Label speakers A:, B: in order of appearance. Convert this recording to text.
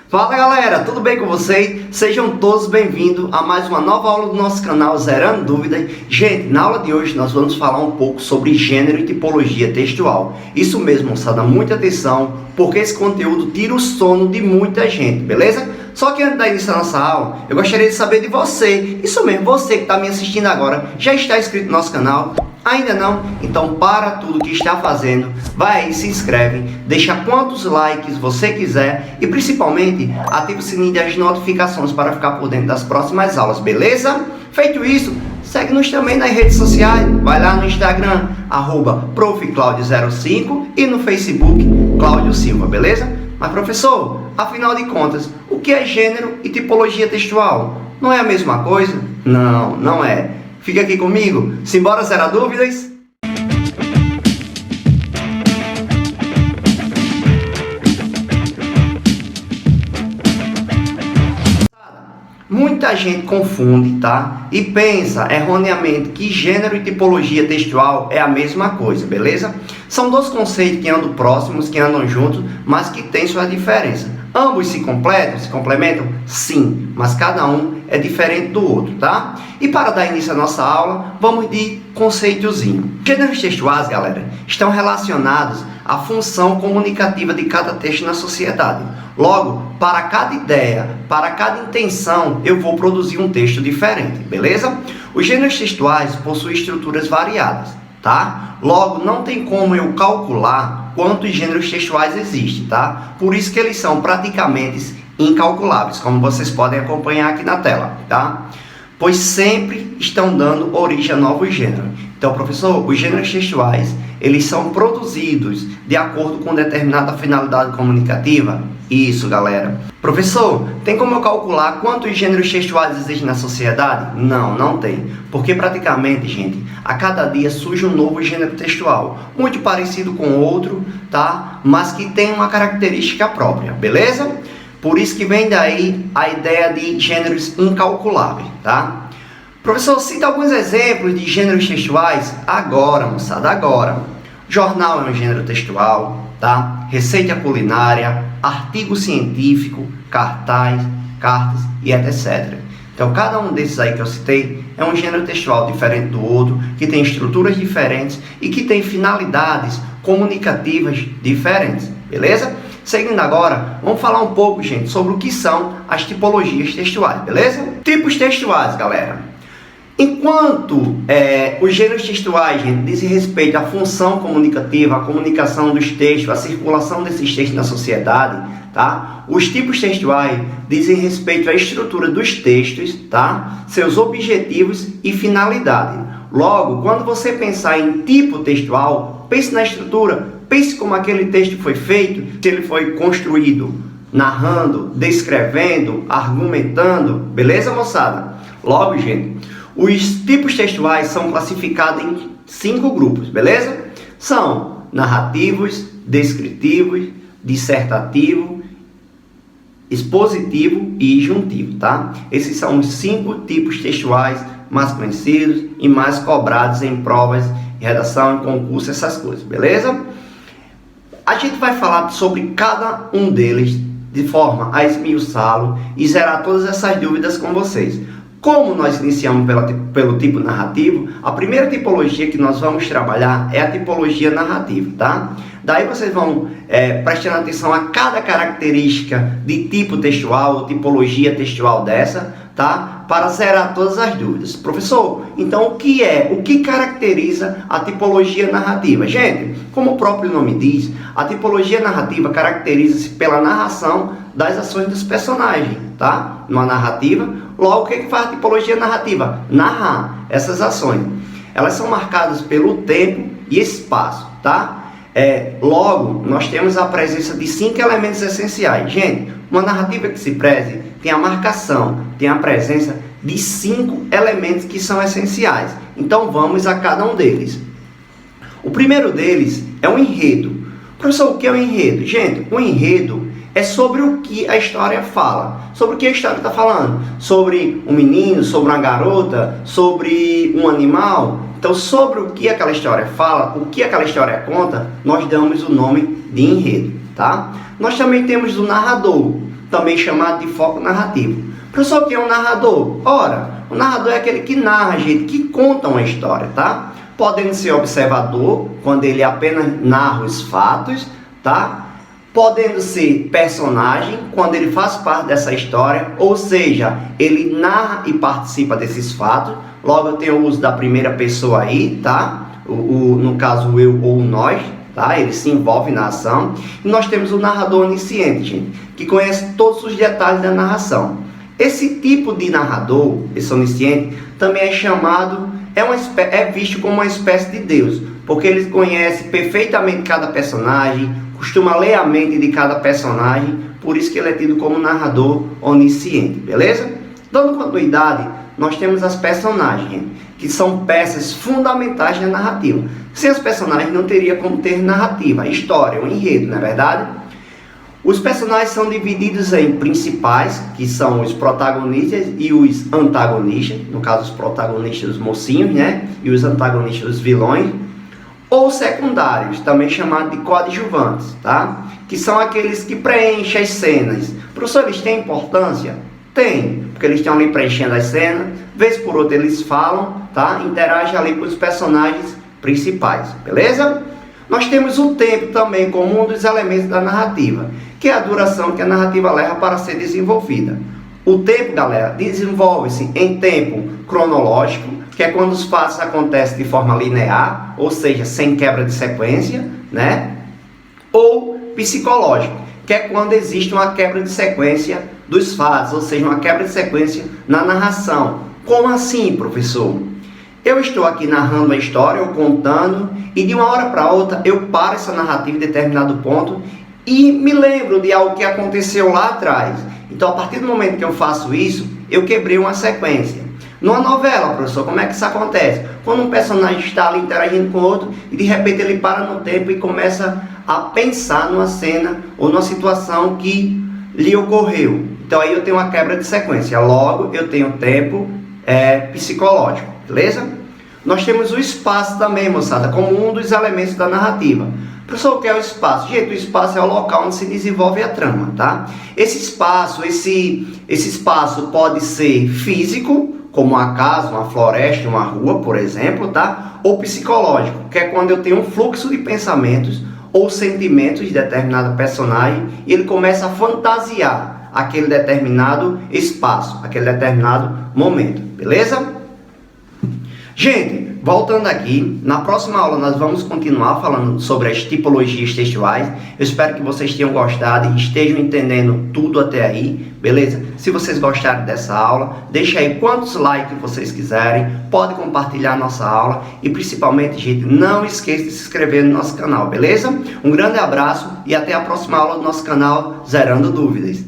A: Fala galera, tudo bem com vocês? Sejam todos bem-vindos a mais uma nova aula do nosso canal Zerando Dúvidas. Gente, na aula de hoje nós vamos falar um pouco sobre gênero e tipologia textual. Isso mesmo, moçada, muita atenção, porque esse conteúdo tira o sono de muita gente, beleza? Só que antes de iniciar a nossa aula, eu gostaria de saber de você. Isso mesmo, você que está me assistindo agora, já está inscrito no nosso canal? Ainda não? Então para tudo que está fazendo, vai aí, se inscreve, deixa quantos likes você quiser e principalmente ativa o sininho das notificações para ficar por dentro das próximas aulas, beleza? Feito isso, segue-nos também nas redes sociais, vai lá no Instagram, @profclaudio05 e no Facebook, Cláudio Silva, beleza? Mas professor, afinal de contas, o que é gênero e tipologia textual? Não é a mesma coisa? Não, não é. Fica aqui comigo, simbora zerar dúvidas? Muita gente confunde, tá? E pensa erroneamente que gênero e tipologia textual é a mesma coisa, beleza? São dois conceitos que andam próximos, que andam juntos, mas que têm sua diferença. Ambos se complementam? Sim, mas cada um é diferente do outro, tá? E para dar início à nossa aula, vamos de conceitozinho. Gêneros textuais, galera, estão relacionados à função comunicativa de cada texto na sociedade. Logo, para cada ideia, para cada intenção, eu vou produzir um texto diferente, beleza? Os gêneros textuais possuem estruturas variadas, tá? Logo, não tem como eu calcular quantos gêneros textuais existem, tá? Por isso que eles são praticamente incalculáveis, como vocês podem acompanhar aqui na tela, tá? Pois sempre estão dando origem a novos gêneros. Então, professor, os gêneros textuais, eles são produzidos de acordo com determinada finalidade comunicativa? Isso, galera. Professor, tem como eu calcular quantos gêneros textuais existem na sociedade? Não, não tem. Porque praticamente, gente, a cada dia surge um novo gênero textual, muito parecido com outro, tá? Mas que tem uma característica própria, beleza? Por isso que vem daí a ideia de gêneros incalculáveis, tá? Professor, cita alguns exemplos de gêneros textuais agora, moçada, agora. Jornal é um gênero textual, tá? Receita culinária, artigo científico, cartaz, cartas e etc. Então, cada um desses aí que eu citei é um gênero textual diferente do outro, que tem estruturas diferentes e que tem finalidades comunicativas diferentes, beleza? Seguindo agora, vamos falar um pouco, gente, sobre o que são as tipologias textuais, beleza? Tipos textuais, galera. Enquanto os gêneros textuais, gente, dizem respeito à função comunicativa, à comunicação dos textos, à circulação desses textos na sociedade, tá? Os tipos textuais dizem respeito à estrutura dos textos, tá? Seus objetivos e finalidade. Logo, quando você pensar em tipo textual, pense na estrutura, pense como aquele texto foi feito, se ele foi construído narrando, descrevendo, argumentando, beleza, moçada? Logo, gente, os tipos textuais são classificados em 5 grupos, beleza? São narrativos, descritivos, dissertativo, expositivo e juntivo, tá? Esses são os 5 tipos textuais mais conhecidos e mais cobrados em provas, em redação, em concurso, essas coisas, beleza? A gente vai falar sobre cada um deles de forma a esmiuçá-lo e zerar todas essas dúvidas com vocês. Como nós iniciamos pelo tipo narrativo, a primeira tipologia que nós vamos trabalhar é a tipologia narrativa, tá? Daí vocês vão prestando atenção a cada característica de tipo textual, tipologia textual dessa, tá? Para zerar todas as dúvidas. Professor, então o que caracteriza a tipologia narrativa? Gente, como o próprio nome diz, a tipologia narrativa caracteriza-se pela narração das ações dos personagens, tá? Numa narrativa. Logo, o que faz a tipologia narrativa? Narrar essas ações. Elas são marcadas pelo tempo e espaço, tá? Logo, nós temos a presença de 5 elementos essenciais. Gente, uma narrativa que se preze tem a marcação, tem a presença de 5 elementos que são essenciais. Então, vamos a cada um deles. O primeiro deles é o enredo. Professor, o que é o enredo? Gente, o enredo é sobre o que a história fala. Sobre o que a história está falando? Sobre um menino, sobre uma garota, sobre um animal. Então, sobre o que aquela história fala, o que aquela história conta, nós damos o nome de enredo, tá? Nós também temos o narrador. também chamado de foco narrativo. Professor, o que é um narrador? Ora, o narrador é aquele que narra, gente, que conta uma história, tá? Podendo ser observador, quando ele apenas narra os fatos, tá? Podendo ser personagem, quando ele faz parte dessa história, ou seja, ele narra e participa desses fatos. Logo, eu tenho o uso da primeira pessoa aí, tá? No caso, eu ou nós, tá? Ele se envolve na ação. E nós temos o narrador onisciente, gente, que conhece todos os detalhes da narração. Esse tipo de narrador, esse onisciente, também é chamado, é visto como uma espécie de Deus, porque ele conhece perfeitamente cada personagem, costuma ler a mente de cada personagem, por isso que ele é tido como narrador onisciente, beleza? Dando continuidade, nós temos as personagens, que são peças fundamentais da narrativa. Sem os personagens não teria como ter narrativa, história, um enredo, não é verdade? Os personagens são divididos em principais, que são os protagonistas e os antagonistas, no caso os protagonistas os mocinhos, né? E os antagonistas os vilões, ou secundários, também chamados de coadjuvantes, tá? Que são aqueles que preenchem as cenas. Professor, eles têm importância? Tem, porque eles estão ali preenchendo as cenas, vez por outra eles falam, tá? Interagem ali com os personagens principais, beleza? Nós temos o tempo também como um dos elementos da narrativa, que é a duração que a narrativa leva para ser desenvolvida. O tempo, galera, desenvolve-se em tempo cronológico, que é quando os fatos acontecem de forma linear, ou seja, sem quebra de sequência, né? Ou psicológico, que é quando existe uma quebra de sequência dos fatos, ou seja, uma quebra de sequência na narração. Como assim, professor? Eu estou aqui narrando a história, ou contando, e de uma hora para outra eu paro essa narrativa em determinado ponto e me lembro de algo que aconteceu lá atrás. Então, a partir do momento que eu faço isso, eu quebrei uma sequência. Numa novela, professor, como é que isso acontece? Quando um personagem está ali interagindo com outro e de repente ele para no tempo e começa a pensar numa cena ou numa situação que lhe ocorreu. Então aí eu tenho uma quebra de sequência. Logo, eu tenho tempo psicológico, beleza? Nós temos o espaço também, moçada, como um dos elementos da narrativa. Professor, o que é o espaço? Gente, o espaço é o local onde se desenvolve a trama, tá? Esse espaço pode ser físico, como uma casa, uma floresta, uma rua, por exemplo, tá? Ou psicológico, que é quando eu tenho um fluxo de pensamentos ou sentimentos de determinado personagem e ele começa a fantasiar aquele determinado espaço, aquele determinado momento, beleza? Gente, voltando aqui, na próxima aula nós vamos continuar falando sobre as tipologias textuais. Eu espero que vocês tenham gostado e estejam entendendo tudo até aí, beleza? Se vocês gostaram dessa aula, deixa aí quantos likes vocês quiserem, pode compartilhar a nossa aula e principalmente, gente, não esqueça de se inscrever no nosso canal, beleza? Um grande abraço e até a próxima aula do nosso canal Zerando Dúvidas.